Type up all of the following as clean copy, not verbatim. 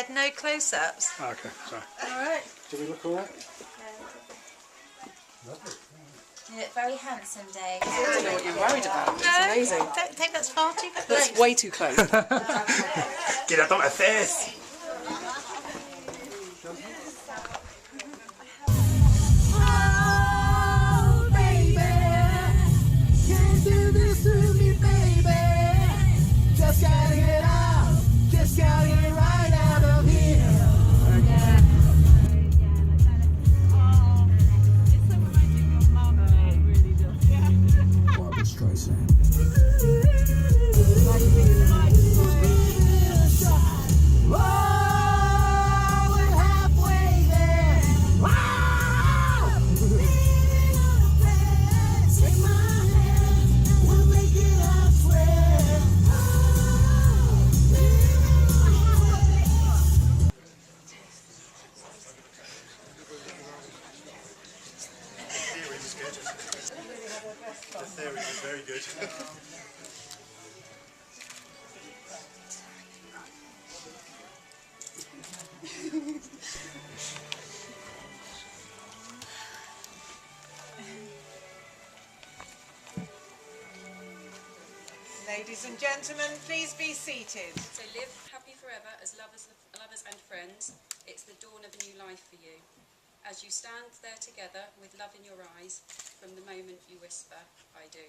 said no close-ups. Oh, okay, sorry. Alright. Do we look alright? You look very handsome, Dave. I don't know what you're worried about. It's amazing. Don't think that's far too close. That's way too close. Get up on my face! Oh, baby, can't do this to me, baby. Just gotta get out, just gotta get right out of here. Barbra Streisand. Oh, we're halfway there. Wow! Take my hand, we'll make it, I swear. The theory was very good. Ladies and gentlemen, please be seated. So live happy forever as lovers and friends. It's the dawn of a new life for you. As you stand there together with love in your eyes, from the moment you whisper, I do.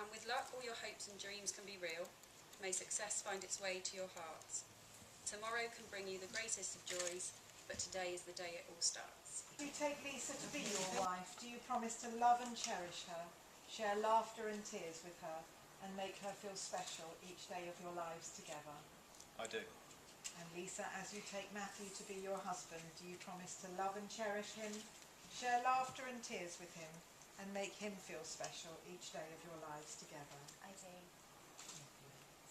And with luck, all your hopes and dreams can be real. May success find its way to your hearts. Tomorrow can bring you the greatest of joys, but today is the day it all starts. Do you take Lisa to be your wife? Do you promise to love and cherish her, share laughter and tears with her, and make her feel special each day of your lives together? I do. And Lisa, as you take Matthew to be your husband, do you promise to love and cherish him, share laughter and tears with him, and make him feel special each day of your lives together? I do.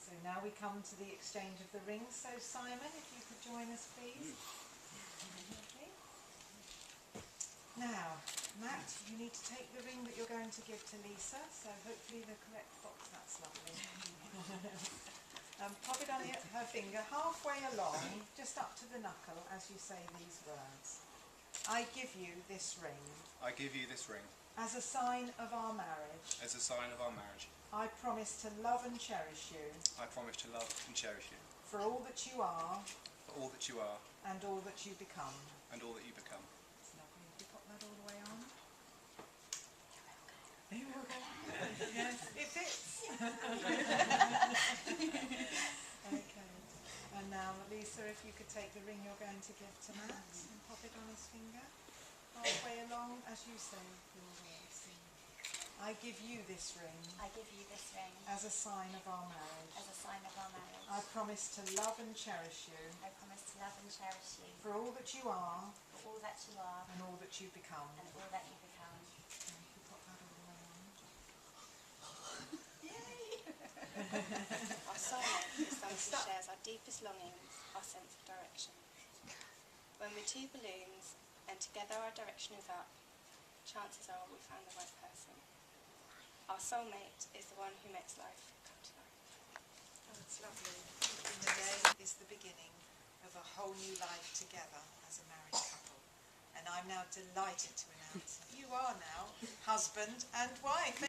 So now we come to the exchange of the rings. So Simon, if you could join us, please. Okay. Now, Matt, you need to take the ring that you're going to give to Lisa, so hopefully the correct box. That's lovely. Pop it on her finger halfway along, just up to the knuckle, as you say these words. I give you this ring. I give you this ring. As a sign of our marriage. As a sign of our marriage. I promise to love and cherish you. I promise to love and cherish you. For all that you are. For all that you are. And all that you become. And all that you become. It's lovely. Have you got that all the way on? You're okay. Yes, it fits. Okay. And now, Lisa, if you could take the ring you're going to give to Matt and pop it on his finger, halfway along, as you say your words. I give you this ring. I give you this ring. As a sign of our marriage. As a sign of our marriage. I promise to love and cherish you. I promise to love and cherish you. For all that you are. For all that you are. And all that you become. And all that you become. And if you pop that all the way on. Our soulmate is someone who shares our deepest longings, our sense of direction. When we're two balloons and together our direction is up, chances are we found the right person. Our soulmate is the one who makes life come to life. Oh, it's lovely. And today is the beginning of a whole new life together as a married couple. And I'm now delighted to announce you are now husband and wife.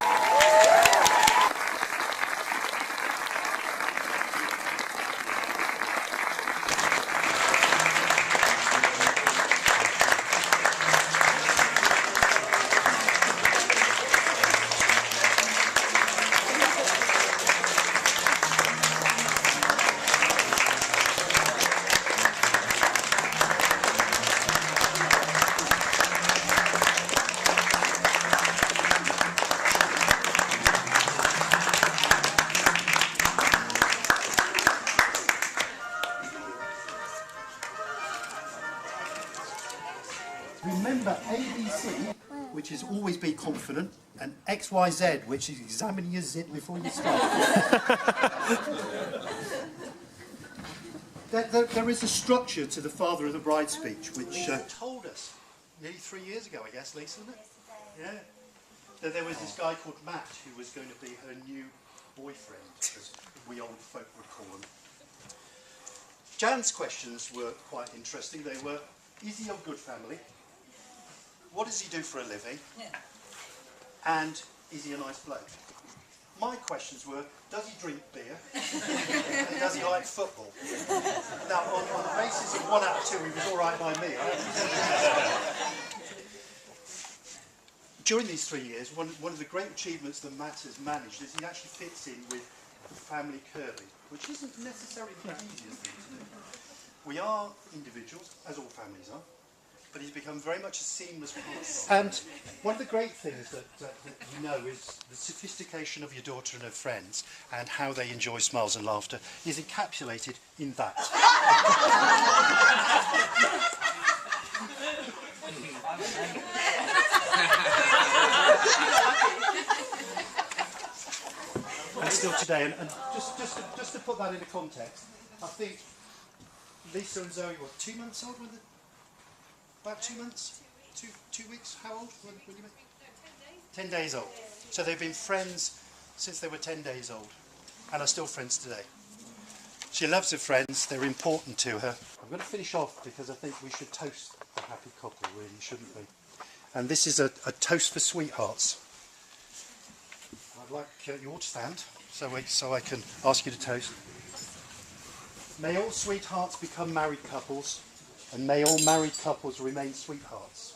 Remember ABC, which is always be confident, and XYZ, which is examine your zit before you start. there is a structure to the father of the bride speech, which told us nearly 3 years ago, I guess, Lisa, isn't it? Yeah. That there was this guy called Matt who was going to be her new boyfriend, as we old folk would call him. Jan's questions were quite interesting. They were, is he of good family? What does he do for a living? And is he a nice bloke? My questions were, does he drink beer? And does he like football? Now, on the basis of 1 out of 2, he was all right by me. During these 3 years, one of the great achievements that Matt has managed is he actually fits in with the family Kirby, which isn't necessarily the easiest thing to do. We are individuals, as all families are, but he's become very much a seamless part. And one of the great things that you know is the sophistication of your daughter and her friends and how they enjoy smiles and laughter is encapsulated in that. And still today, and just to put that into context, I think Lisa and Zoe were 2 months old when about 2 months? 2 weeks? How old? When you met? 10 days old. So they've been friends since they were 10 days old and are still friends today. She loves her friends, they're important to her. I'm going to finish off because I think we should toast the happy couple, really, shouldn't we? And this is a toast for sweethearts. I'd like you all to stand so I can ask you to toast. May all sweethearts become married couples, and may all married couples remain sweethearts.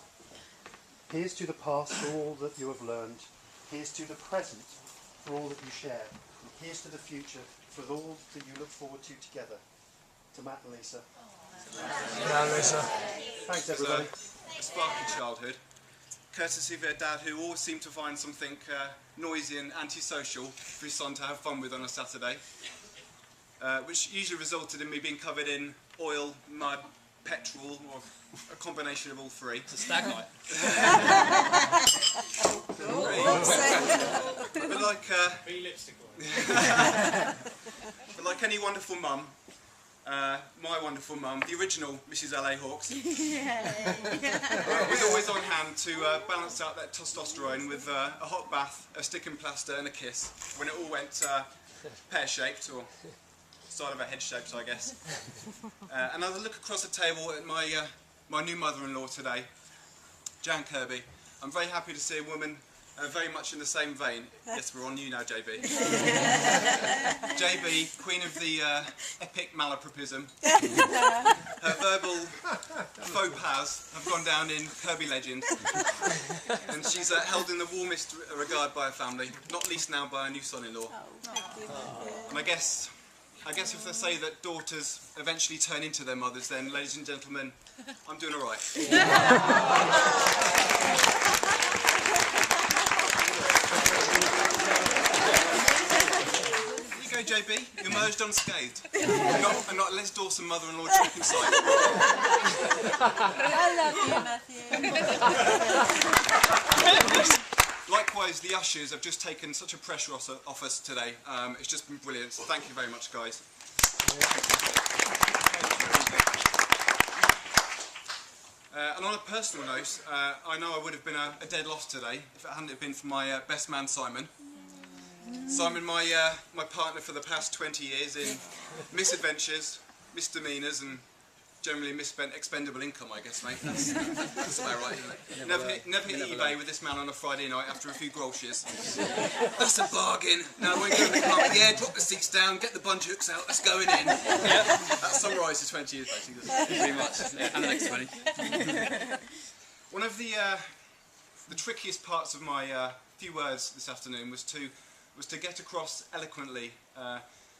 Here's to the past for all that you have learned. Here's to the present for all that you share. And here's to the future for all that you look forward to together. To Matt and Lisa. Thanks, everybody. A sparky childhood, courtesy of their dad, who always seemed to find something noisy and antisocial for his son to have fun with on a Saturday, which usually resulted in me being covered in oil, mud, petrol, or a combination of all three. It's a stag night. But like any wonderful mum, my wonderful mum, the original Mrs. LA Hawks, was always on hand to balance out that testosterone with a hot bath, a stick and plaster and a kiss when it all went pear-shaped, or side of a head-shaped, I guess. And as I look across the table at my new mother-in-law today, Jan Kirby, I'm very happy to see a woman very much in the same vein. Yes, we're on you now, JB. JB, queen of the epic malapropism. Her verbal faux pas have gone down in Kirby legend. And she's held in the warmest regard by her family, not least now by her new son-in-law. And I guess if they say that daughters eventually turn into their mothers, then, ladies and gentlemen, I'm doing all right. JB, you emerged unscathed. And not less Dawson mother-in-law drinking sight. I love you, Matthew. Likewise, the ushers have just taken such a pressure off us today. It's just been brilliant. So thank you very much, guys. And on a personal note, I know I would have been a dead loss today if it hadn't been for my best man, Simon. Simon, my partner for the past 20 years in misadventures, misdemeanours and generally misspent expendable income, I guess, mate. That's about right, isn't it? Never hit eBay with this man on a Friday night after a few grolshes. That's a bargain. No, we're going to the car. Yeah, drop the seats down, get the bunch hooks out, let's go in. Yeah, that summarises 20 years, basically. Pretty much. Yeah, and the next 20. One of the trickiest parts of my few words this afternoon was to get across eloquently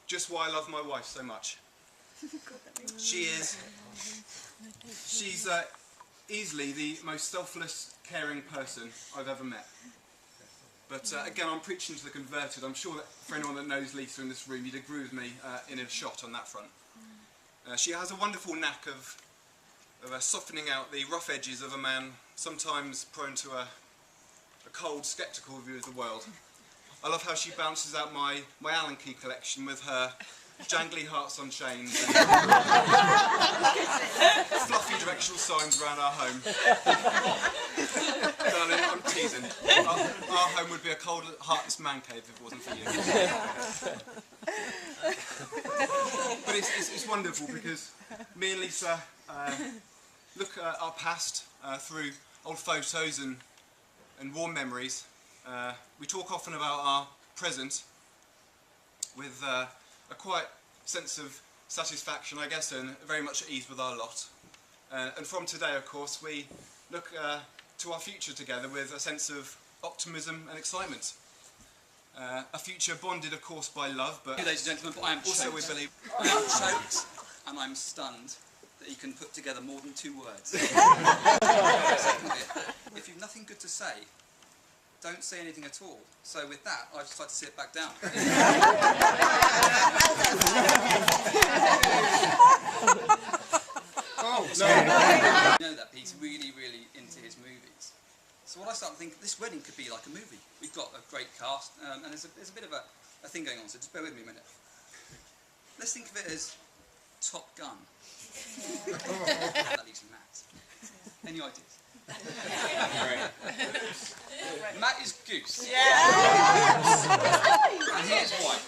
just why I love my wife so much. She's easily the most selfless, caring person I've ever met. But again, I'm preaching to the converted. I'm sure that for anyone that knows Lisa in this room, you'd agree with me in a shot on that front. She has a wonderful knack of softening out the rough edges of a man sometimes prone to a cold, sceptical view of the world. I love how she bounces out my Allen key collection with her jangly hearts on chains and fluffy directional signs around our home. Darling, I'm teasing. Our home would be a cold, heartless man cave if it wasn't for you. But it's wonderful because me and Lisa look at our past through old photos and warm memories. We talk often about our present with a quiet sense of satisfaction, I guess, and very much at ease with our lot. And from today, of course, we look to our future together with a sense of optimism and excitement. A future bonded, of course, by love, but ladies and gentlemen, but I am also choked. we believe. I am choked and I'm stunned that you can put together more than 2 words. Second bit, if you've nothing good to say, don't say anything at all. So with that, I'd just like to sit back down. Oh, no. You know that he's really, really into his movies. So what I started thinking, this wedding could be like a movie. We've got a great cast, and there's a bit of a thing going on, so just bear with me a minute. Let's think of it as Top Gun. That leaves Matt. Any ideas? Matt is Goose. And here's why.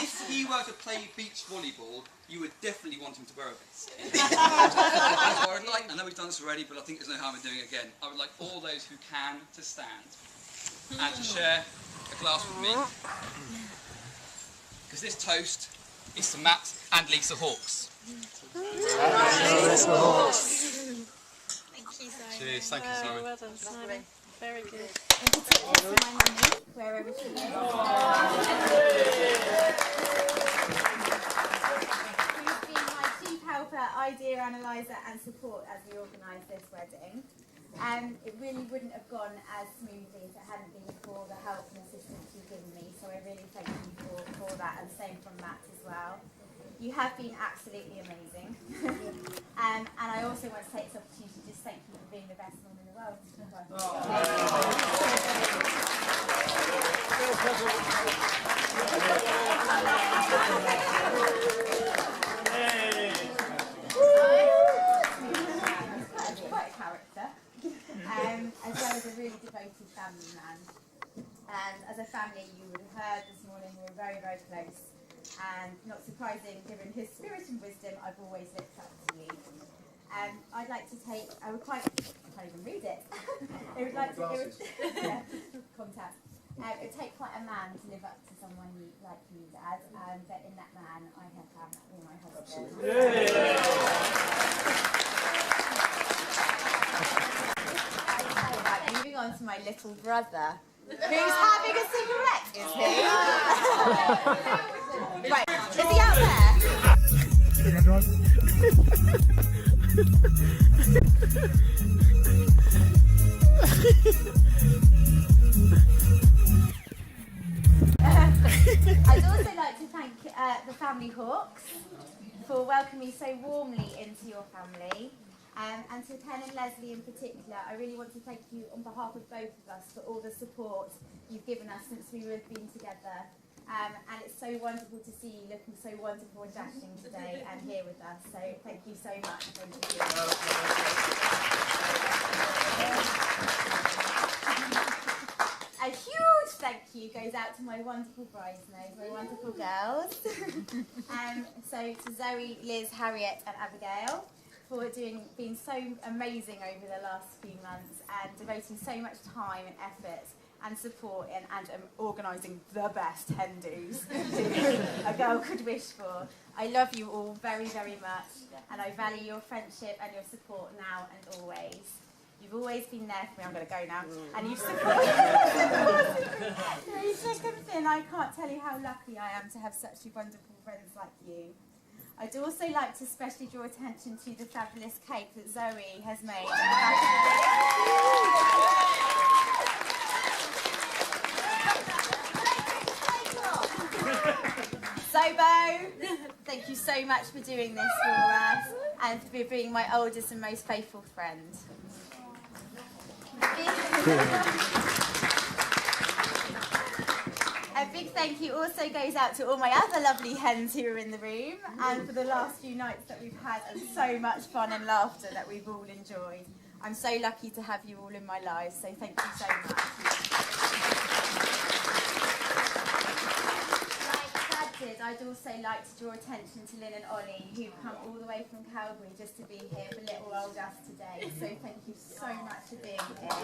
If he were to play beach volleyball, you would definitely want him to wear a vest. I would like, I know we've done this already, but I think there's no harm in doing it again. I would like all those who can to stand and to share a glass with me. Because this toast is to Matt and Lisa Hawkes. Cheers, thank you, Simon. Well done, Simon. Very good. Wherever she is. We've been my chief helper, idea analyser and support as we organise this wedding. It really wouldn't have gone as smoothly if it hadn't been for the help and assistance you've given me, so I really thank you for that, and same from Matt as well. You have been absolutely amazing. And I also want to take this opportunity to just thank you for being the best mum in the world. Quite a character. As well as a really devoted family man. And as a family, you would have heard this morning, we were very, very close. And not surprising, given his spirit and wisdom, I've always looked up to you. I'd like to take, I can't even read it. It would like to, yeah, contact. It would take quite a man to live up to someone like you, Dad. But in that man, I have found that with my husband. Right, moving on to my little brother, who's having a cigarette, is he? Right, is he out there? I'd also like to thank the family Hawks for welcoming me so warmly into your family. And to Ken and Leslie in particular, I really want to thank you on behalf of both of us for all the support you've given us since we have been together. And it's so wonderful to see you looking so wonderful and dashing today and here with us. So thank you so much. Thank you. A huge thank you goes out to my wonderful bridesmaids, my wonderful girls. So to Zoe, Liz, Harriet and Abigail for being so amazing over the last few months and devoting so much time and effort and support and organising the best hen-dos a girl could wish for. I love you all very, very much, and I value your friendship and your support now and always. You've always been there for me. I'm going to go now. And you've supported me through thick and thin. I can't tell you how lucky I am to have such wonderful friends like you. I'd also like to especially draw attention to the fabulous cake that Zoe has made. Zobo, thank you so much for doing this for us and for being my oldest and most faithful friend. A big thank you also goes out to all my other lovely hens who are in the room and for the last few nights that we've had and so much fun and laughter that we've all enjoyed. I'm so lucky to have you all in my lives, so thank you so much. is, I'd also like to draw attention to Lynn and Ollie, who've come all the way from Calgary just to be here for little old us today. So thank you so much for being here.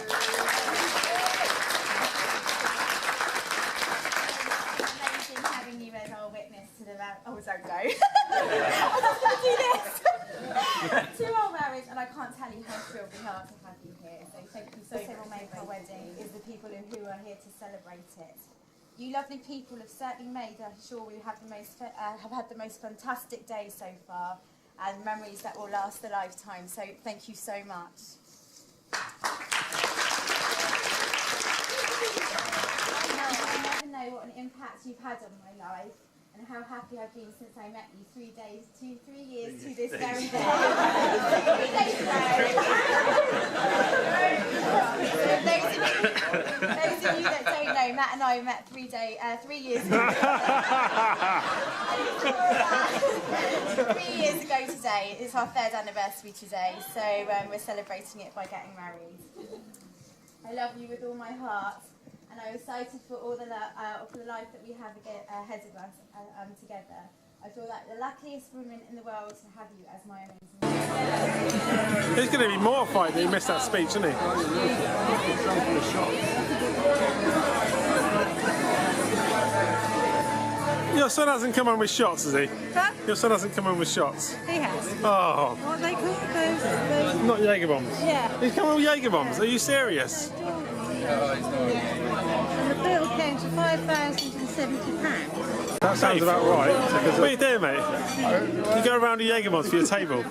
It's amazing having you as our witness to the marriage. Oh, don't go. I'm just going to do this. To our marriage, and I can't tell you how thrilled we are to have you here. So thank you so much. What will make our wedding is the people who are here to celebrate it. You lovely people have certainly made sure we have had the most fantastic day so far, and memories that will last a lifetime. So thank you so much. I never know what an impact you've had on my life, and how happy I've been since I met you 3 years to this very day. 3 days those of you that don't know, Matt and I met 3 years ago. 3 years ago today. It's our 3rd anniversary today, so we're celebrating it by getting married. I love you with all my heart, and I'm excited for all the life that we have ahead of us together. I feel like the luckiest woman in the world to have you as my amazing wife. He's going to be mortified that he missed that speech, isn't he? Your son hasn't come on with shots, has he? Huh? Your son hasn't come on with shots. He has. Oh. What are they called? Those... Not Jaeger bombs. Yeah. He's come on with Jaeger bombs. Are you serious? And the bill came to £5,070. That sounds about right. What are you doing, mate? You go around with Jaeger bombs for your table.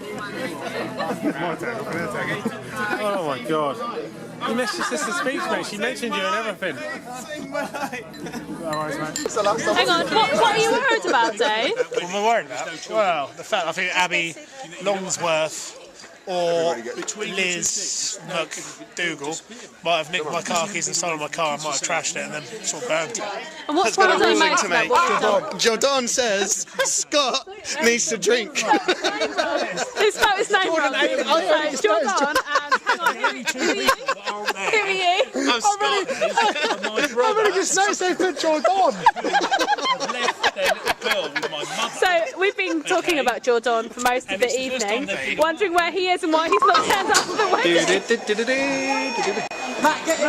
Oh my God. You missed your sister's speech, mate. She mentioned you and everything. Hang on, what are you worried about, Dave? What am I worried about? Well, the fact I think Abby Longsworth or Liz McDougall might have nicked my car keys and stolen my car. I might have trashed it and then sort of burnt it. And what's one of those to me? Jordan says Scott needs to drink. Who spelled his name wrong? So, Jordan and hang on, who are you? Who are you? I've really just noticed they put Jordan. So we've been talking about Jordan for most of the evening, wondering where he is and why he's not turned up for the wedding. Matt, get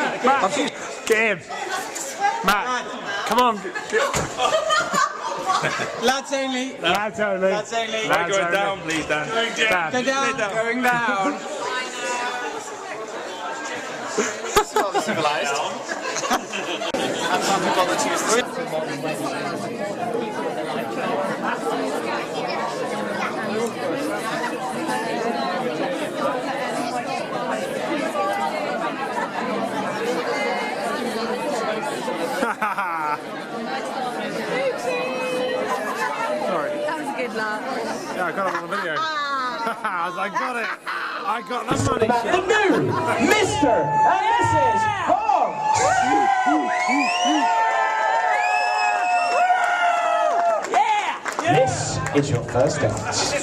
in. Get him. Matt, come on. Lads only. Lads only. Lads only. Right, going down, please, Dan. Go down. Going down. It's not civilised. And some people that choose three. Sorry. That was a good laugh. Yeah, I got it on the video. I got it. I got the money shot. The new Mr. and Mrs. Hall. Yeah! This is your first dance.